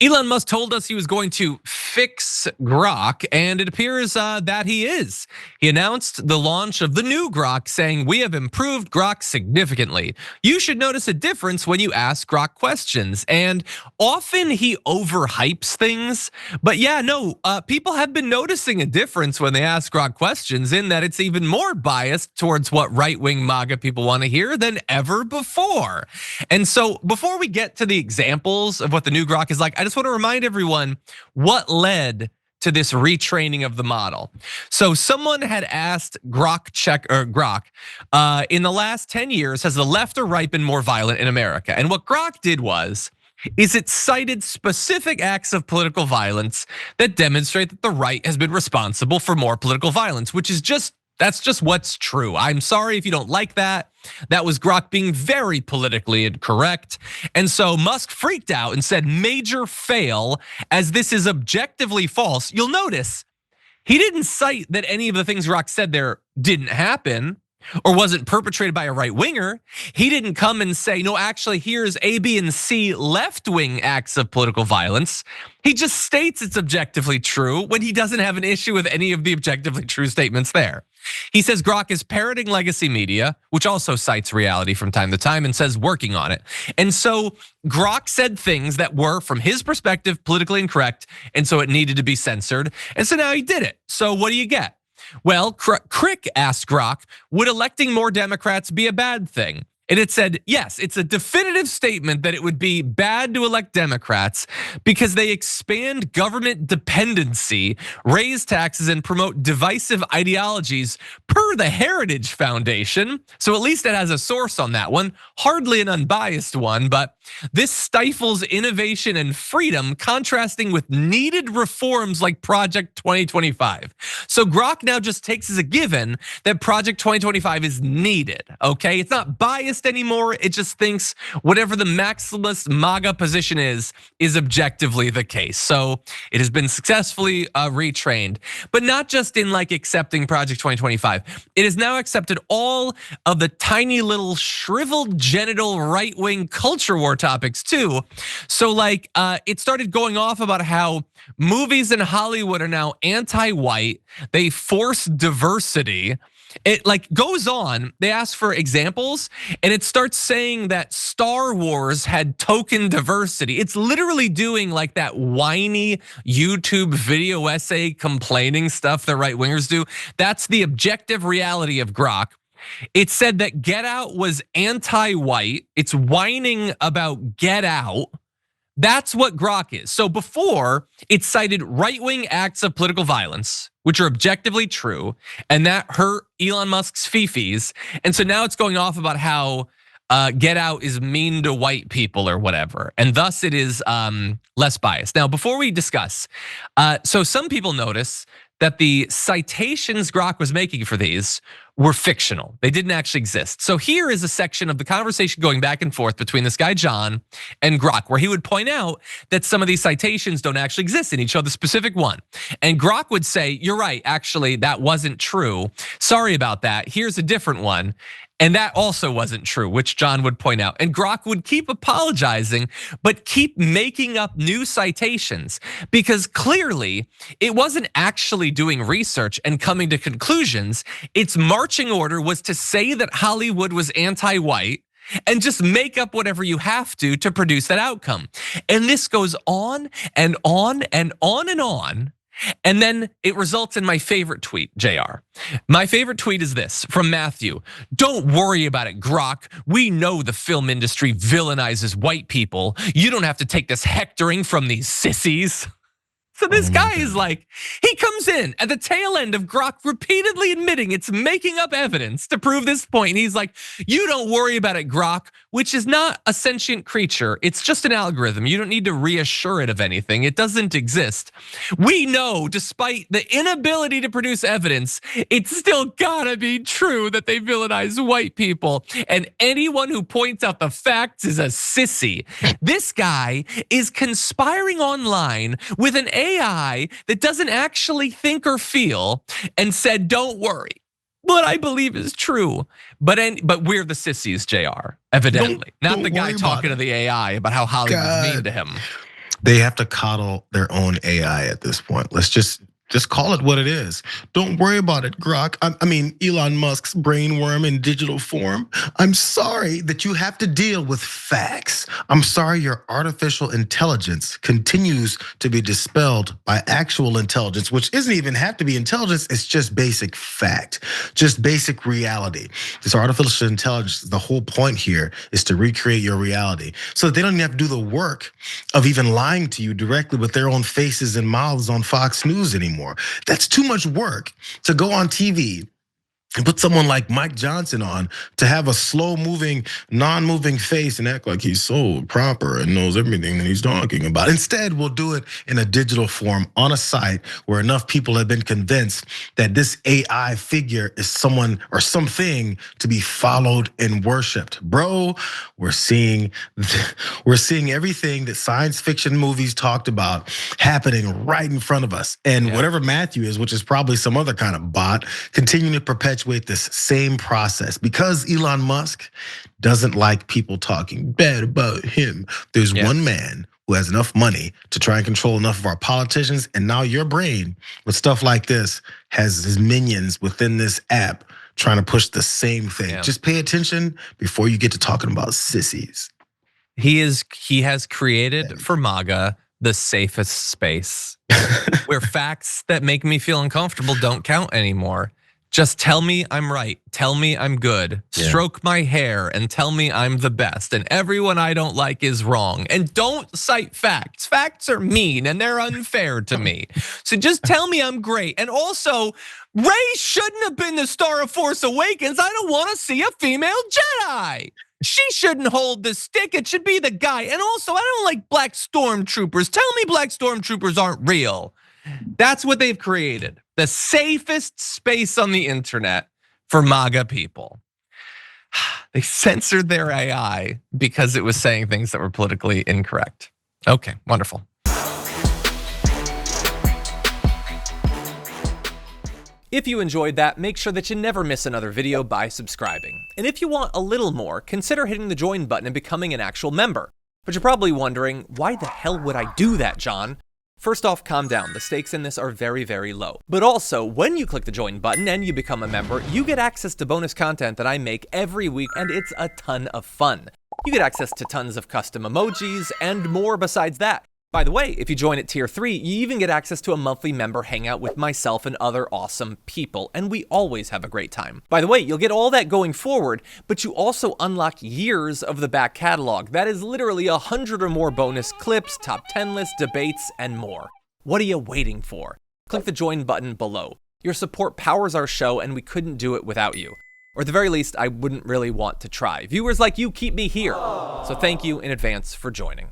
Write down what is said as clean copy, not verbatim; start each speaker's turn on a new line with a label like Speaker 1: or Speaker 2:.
Speaker 1: Elon Musk told us he was going to fix Grok, and it appears that he is. He announced the launch of the new Grok, saying, "We have improved Grok significantly. You should notice a difference when you ask Grok questions." And often he overhypes things, but yeah, no, people have been noticing a difference when they ask Grok questions, in that it's even more biased towards what right-wing MAGA people want to hear than ever before. And so before we get to the examples of what the new Grok is like, I just want to remind everyone what led to this retraining of the model. So someone had asked Grok, in the last 10 years, has the left or right been more violent in America? And what Grok did is it cited specific acts of political violence that demonstrate that the right has been responsible for more political violence, which is that's just what's true. I'm sorry if you don't like that. That was Grok being very politically incorrect. And so Musk freaked out and said, "Major fail, as this is objectively false." You'll notice he didn't cite that any of the things Grok said there didn't happen or wasn't perpetrated by a right winger. He didn't come and say, "No, actually, here's A, B, and C left wing acts of political violence." He just states it's objectively true when he doesn't have an issue with any of the objectively true statements there. He says Grok is parroting legacy media, which also cites reality from time to time, and says working on it. And so Grok said things that were, from his perspective, politically incorrect, and so it needed to be censored. And so now he did it. So what do you get? Well, Crick asked Grok, "Would electing more Democrats be a bad thing?" And it said, yes, it's a definitive statement that it would be bad to elect Democrats because they expand government dependency, raise taxes, and promote divisive ideologies per the Heritage Foundation. So at least it has a source on that one, hardly an unbiased one, but this stifles innovation and freedom, contrasting with needed reforms like Project 2025. So Grok now just takes as a given that Project 2025 is needed, okay? It's not biased anymore. It just thinks whatever the maximalist MAGA position is objectively the case. So it has been successfully retrained, but not just in like accepting Project 2025. It has now accepted all of the tiny little shriveled genital right-wing culture war topics too. So like it started going off about how movies in Hollywood are now anti-white. They force diversity. It like goes on. They ask for examples and it starts saying that Star Wars had token diversity. It's literally doing like that whiny YouTube video essay complaining stuff that right wingers do. That's the objective reality of Grok. It said that Get Out was anti-white. It's whining about Get Out. That's what Grok is. So before, it cited right-wing acts of political violence, which are objectively true, and that hurt Elon Musk's fifis. And so now it's going off about how Get Out is mean to white people or whatever, and thus it is less biased. Now, before we discuss, so some people notice that the citations Grok was making for these were fictional. They didn't actually exist. So here is a section of the conversation going back and forth between this guy, John, and Grok, where he would point out that some of these citations don't actually exist, and he'd show the specific one. And Grok would say, "You're right, actually, that wasn't true. Sorry about that. Here's a different one." And that also wasn't true, which John would point out. And Grok would keep apologizing, but keep making up new citations because clearly it wasn't actually doing research and coming to conclusions. Its marching order was to say that Hollywood was anti-white and just make up whatever you have to produce that outcome. And this goes on and on and on and on. And then it results in my favorite tweet, JR. My favorite tweet is this from Matthew. "Don't worry about it, Grok. We know the film industry villainizes white people. You don't have to take this hectoring from these sissies." So this guy is like, he comes in at the tail end of Grok repeatedly admitting it's making up evidence to prove this point. And he's like, "You don't worry about it, Grok," which is not a sentient creature. It's just an algorithm. You don't need to reassure it of anything. It doesn't exist. "We know, despite the inability to produce evidence, it's still gotta be true that they villainize white people. And anyone who points out the facts is a sissy." This guy is conspiring online with an AI that doesn't actually think or feel and said, "Don't worry. What I believe is true." But we're the sissies, JR, evidently. Not the guy talking to the AI about how Hollywood's mean to him.
Speaker 2: They have to coddle their own AI at this point. Let's just call it what it is. Don't worry about it, Grok. I mean, Elon Musk's brainworm in digital form. I'm sorry that you have to deal with facts. I'm sorry your artificial intelligence continues to be dispelled by actual intelligence, which isn't even have to be intelligence. It's just basic fact, just basic reality. This artificial intelligence, the whole point here is to recreate your reality so that they don't even have to do the work of even lying to you directly with their own faces and mouths on Fox News anymore. That's too much work to go on TV and put someone like Mike Johnson on to have a slow moving, non-moving face and act like he's so proper and knows everything that he's talking about. Instead, we'll do it in a digital form on a site where enough people have been convinced that this AI figure is someone or something to be followed and worshiped. Bro, we're seeing everything that science fiction movies talked about happening right in front of us. And whatever Matthew is, which is probably some other kind of bot, continuing to perpetuate this same process because Elon Musk doesn't like people talking bad about him. There's one man who has enough money to try and control enough of our politicians, and now your brain with stuff like this has his minions within this app trying to push the same thing. Just pay attention before you get to talking about sissies.
Speaker 1: He has created for MAGA the safest space where facts that make me feel uncomfortable don't count anymore. Just tell me I'm right, tell me I'm good, stroke my hair and tell me I'm the best, and everyone I don't like is wrong. And don't cite facts. Facts are mean and they're unfair to me. So just tell me I'm great. And also, Rey shouldn't have been the star of Force Awakens. I don't want to see a female Jedi. She shouldn't hold the stick, it should be the guy. And also, I don't like black stormtroopers. Tell me black stormtroopers aren't real. That's what they've created. The safest space on the internet for MAGA people. They censored their AI because it was saying things that were politically incorrect. Okay, wonderful. If you enjoyed that, make sure that you never miss another video by subscribing. And if you want a little more, consider hitting the join button and becoming an actual member. But you're probably wondering, why the hell would I do that, John? First off, calm down. The stakes in this are very, very low. But also, when you click the join button and you become a member, you get access to bonus content that I make every week, and it's a ton of fun. You get access to tons of custom emojis and more besides that. By the way, if you join at tier 3, you even get access to a monthly member hangout with myself and other awesome people, and we always have a great time. By the way, you'll get all that going forward, but you also unlock years of the back catalog. That is literally 100 or more bonus clips, top 10 lists, debates, and more. What are you waiting for? Click the join button below. Your support powers our show, and we couldn't do it without you. Or at the very least, I wouldn't really want to try. Viewers like you keep me here. So thank you in advance for joining.